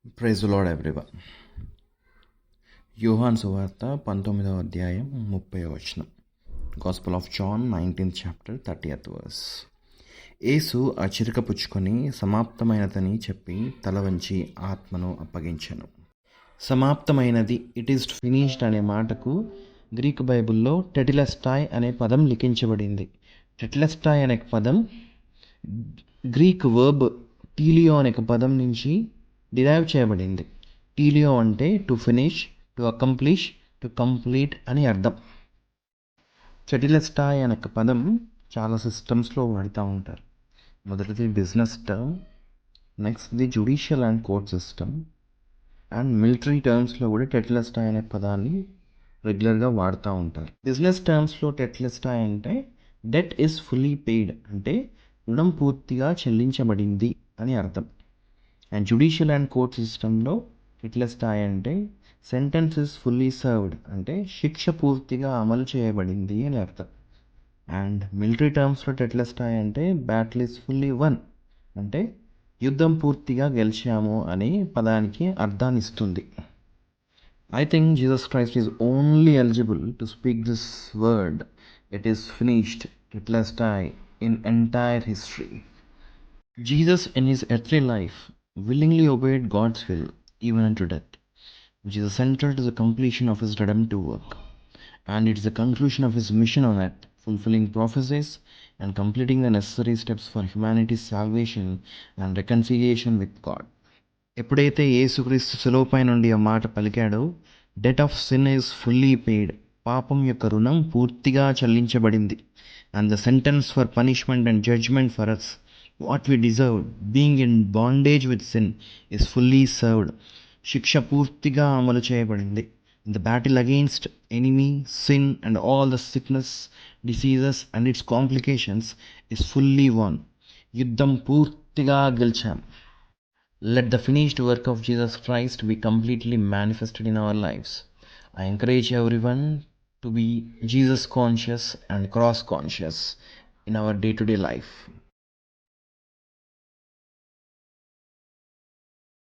Praise lord everyone. యోహాను సువార్త 19వ అధ్యాయం 30వ వచనం. Gospel of John 19th chapter 30th verse. యేసు ఆ చిరుక పుచ్చుకొని సమాప్తమైనదని చెప్పి తల వంచి ఆత్మను అప్పగించెను. సమాప్తమైనది, ఇట్ ఈస్ ఫినిష్డ్ అనే మాటకు గ్రీకు బైబిల్లో టెటిలెస్టాయ్ అనే పదం లిఖించబడింది. టెటిలెస్టాయ్ అనే పదం గ్రీక్ వర్బ్ టీలియో అనే పదం నుంచి డిరైవ్ చేయబడింది. టీలియో అంటే to finish, to accomplish, to complete అని అర్థం. టెటిలెస్టాయ్ అనే పదం చాలా సిస్టమ్స్లో వాడుతూ ఉంటారు. మొదటిది బిజినెస్ టర్మ్, నెక్స్ట్ది judicial and court system, and military టర్మ్స్లో కూడా టెటిలెస్టాయ్ అనే పదాన్ని రెగ్యులర్గా వాడుతూ ఉంటారు. బిజినెస్ టర్మ్స్లో టెటిలెస్టాయ్ అంటే డెట్ ఈస్ ఫుల్లీ పెయిడ్, అంటే రుణం పూర్తిగా చెల్లించబడింది అని అర్థం. అండ్ జ్యుడిషియల్ అండ్ కోర్ట్ సిస్టంలో టెటిలెస్టాయ్ అంటే సెంటెన్స్ ఇస్ ఫుల్లీ సర్వ్డ్, అంటే శిక్ష పూర్తిగా అమలు చేయబడింది అని అర్థం. అండ్ మిలిటరీ టర్మ్స్లో టెటిలెస్టాయ్ అంటే బ్యాటిల్ ఇస్ ఫుల్లీ వన్, అంటే యుద్ధం పూర్తిగా గెలిచాము అనే పదానికి అర్థాన్ని ఇస్తుంది. I think Jesus Christ is only eligible to speak this word, it is finished, tetelestai, in entire history. Jesus in his earthly life willingly obeyed God's will even unto death, which is central to the completion of his redemptive work, and it is the conclusion of his mission on earth, fulfilling prophecies and completing the necessary steps for humanity's salvation and reconciliation with God. ఎప్పుడైతే యేసుక్రీస్తు శిలువపై నుండి ఆ మాట పలికాడో, debt of sin is fully paid, పాపం యొక్క రుణం పూర్తిగా చెల్లించబడింది. And the sentence for punishment and judgement for us, what we deserve being in bondage with sin, is fully served. శిక్ష పూర్తిగా అమలు చేయబడింది. The battle against enemy, sin and all the sickness, diseases and its complications is fully won. యుద్ధం పూర్తిగా గెలిచాం. Let the finished work of Jesus Christ be completely manifested in our lives. I encourage everyone to be Jesus conscious and cross conscious in our day-to-day life.